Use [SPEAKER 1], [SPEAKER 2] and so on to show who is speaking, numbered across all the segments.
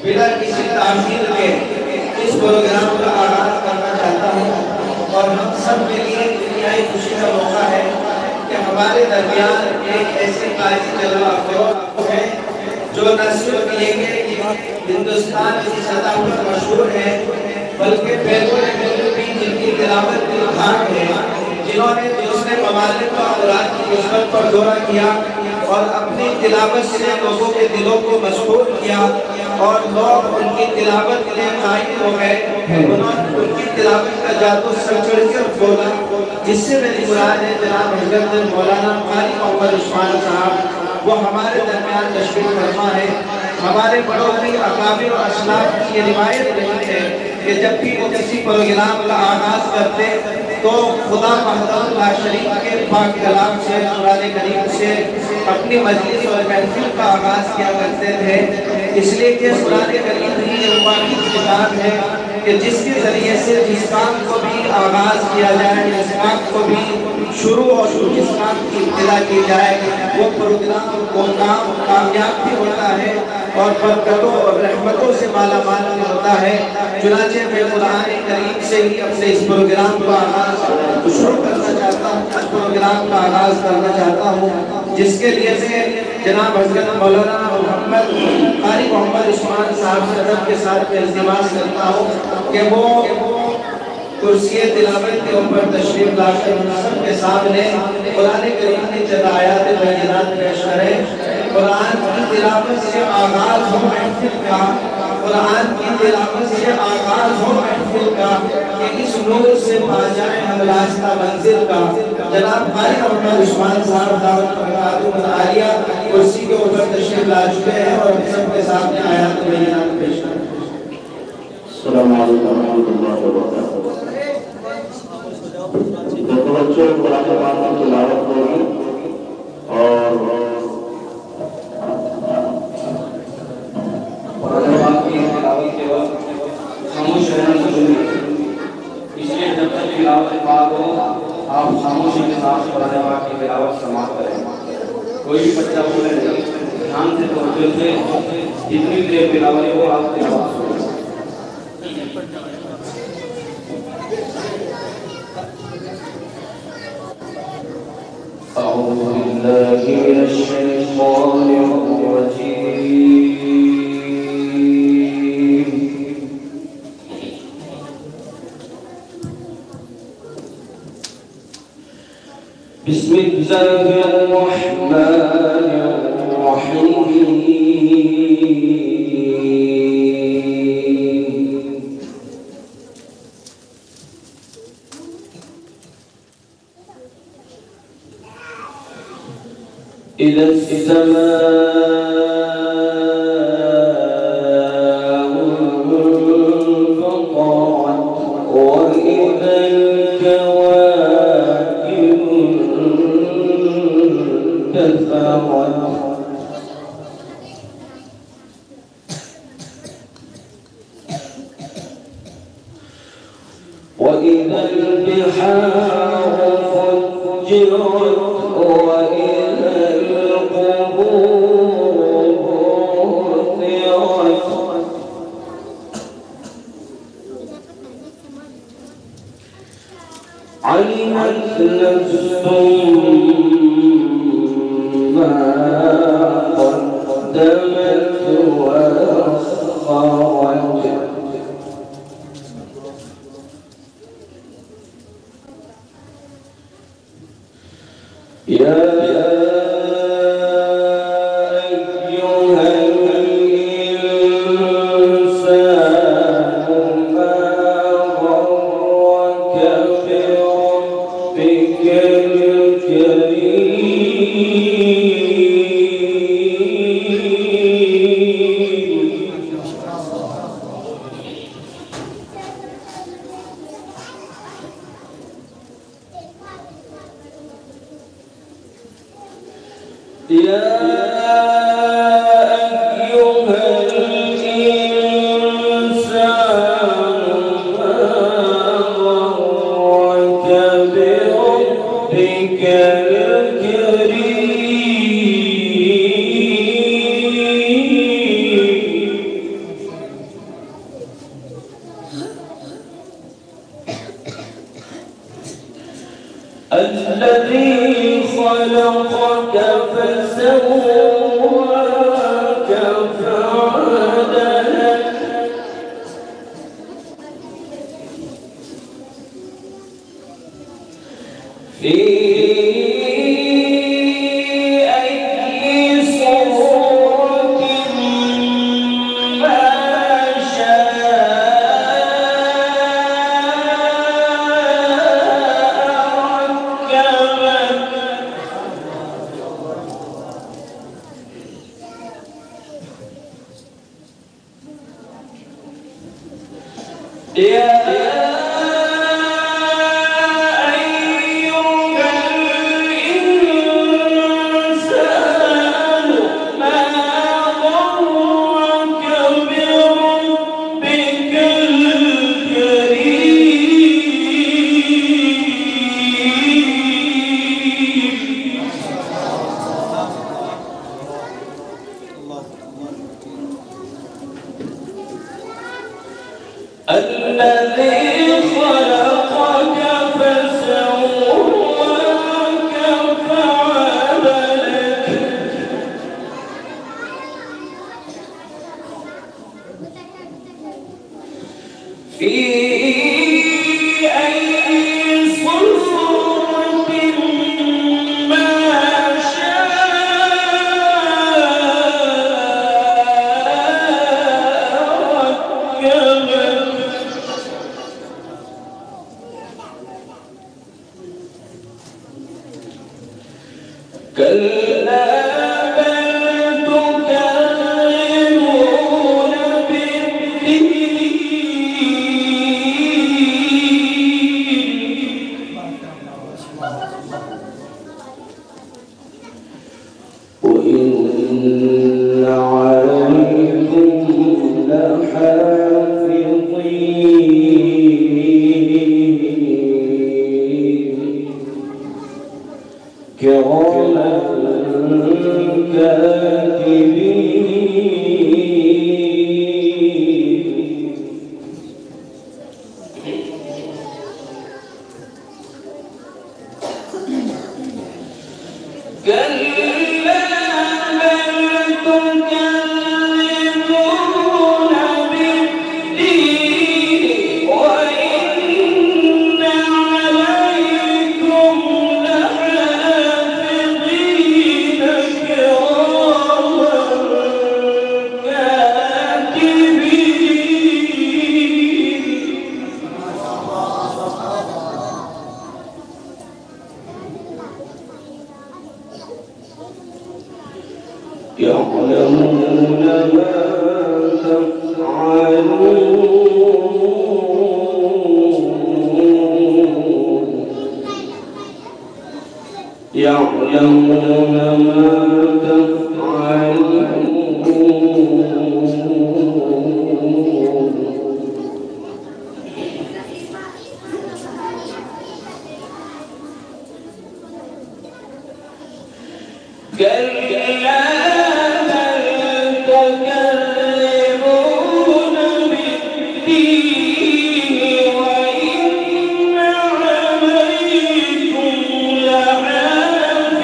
[SPEAKER 1] بلا کسی تاخیر کے اس پروگرام کا آغاز کرنا چاہتا ہوں اور ہم سب کے لیے انتہائی خوشی کا موقع ہے کہ ہمارے درمیان ایک ایسے قاری جلوہ افروز ہے جو نہ صرف یہ ہندوستان کی سطح پر مشہور ہے بلکہ بیرون ملک بھی جن کی تلاوت کی دھاک ہے، جنہوں نے دوسرے ممالک و امورات کی نسبت پر دورہ کیا اور اپنی تلاوت سے لوگوں کے دلوں کو مسحور کیا اور لوگ ان کی تلاوت کے قائم ہو گئے۔ انہوں نے ان کی تلاوت کا جادو سر چڑھ کر بولا، جس سے میری مراد ہے جناب حضرت مولانا قاری محمد عثمان صاحب، وہ ہمارے درمیان تشریف فرما ہے۔ ہمارے بڑوں کی اکابر و اسلاف کی یہ روایت رہی ہے کہ جب بھی وہ کسی پروگرام کا آغاز کرتے تو خدا وحدہ لا شریک کے پاک کلام سے، قرآن کریم سے اپنی مجلس اور محفل کا آغاز کیا کرتے تھے، اس لیے کہ قرآن کریم ہی ایک واحد کتاب ہے کہ جس کے ذریعے سے جس کام کو بھی آغاز کیا جائے، جس کام کو بھی شروع اور جس کام کی ابتدا کی جائے، وہ پروگرام وہ کام کامیاب بھی ہوتا ہے اور برکتوں اور رحمتوں سے مالا مال بھی ہوتا ہے۔ چنانچہ میں قرآن کریم سے ہی اپنے اس پروگرام کا آغاز شروع کرنا چاہتا ہوں، اس پروگرام کا آغاز کرنا چاہتا ہوں، جس کے لیے میں جناب حضرت مولانا محمد قاری محمد عثمان صاحب صدر کے ساتھ التماس کرتا ہوں کہ وہ کرسی تلاوت کے اوپر تشریف لا کر ہم سب کے سامنے قرآن کریم کی چند آیات بینات پیش کریں۔ قرآن کی تلاوت سے آغاز ہو محفل کا، قرآن کی تلاوت سے آغاز ہو محفل کا کہ اس نور سے پا جائیں ہم راستہ منزل کا۔ جناب قاری محمد عثمان صاحب دعوت فرمائے عالیہ کرسی کے اوپر تشریف لا چکے ہیں اور ہم سب کے سامنے آیات بینات پیش کریں۔
[SPEAKER 2] السلام علیکم ورحمۃ اللہ وبرکاتہ۔ تو بچوں قرآن پاک کی تلاوت ہوگی اور
[SPEAKER 3] قرآن پاک کی تلاوت کے وقت خاموش رہنا ضروری ہے، اس لیے جب تک تلاوت پاک ہو آپ خاموشی کے ساتھ قرآن پاک کی تلاوت سماعت کریں۔ کوئی بھی بچہ بولے نہیں، دھیان سے توجہ سے جتنی دیر تلاوت ہو آپ تلاوت سنیں۔ أعوذ بالله من الشيطان الرجيم بسم الله الرحمن الرحيم إذا السماء انفطرت وإذا الكواكب انتثرت وإذا البحار فجرت وإذا القبور بعثرت علمت نفس ما قدمت وأخرت يا فسواك فعدلك في الذي خلقك فسواك فعدلك في أي صورة ما كلا بل تكذبون بالدين وإن عليكم لحافظين كراما كاتبين كلا بل تكذبون بالدين وإن عليكم لحافظين كراما كاتبين يعلمون ما تفعلون يعلمون ما تفعلون كلا بل تكذبون بالدين وإن عليكم لحافظين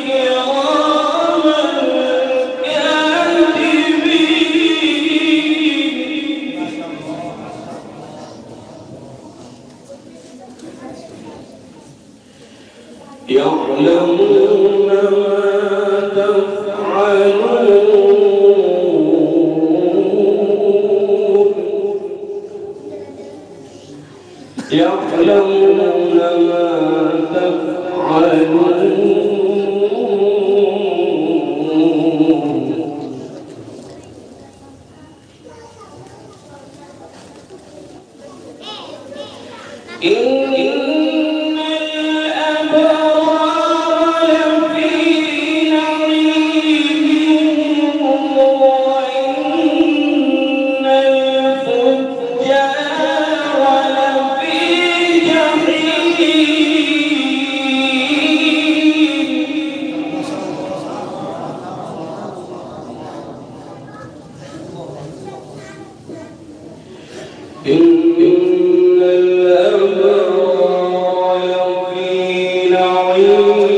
[SPEAKER 3] كراما كاتبين يعلمون ما تفعلون يعلمون ما تفعلون إن الأبرار لفي نعيم وإن الفجار لفي جحيم إن الأبرار لفي نعيم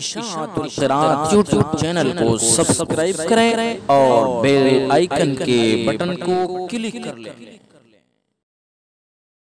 [SPEAKER 4] इशाअतुल क़िराअत YouTube channel को सब्सक्राइब करें और बेल आइकन के बटन को क्लिक कर लें।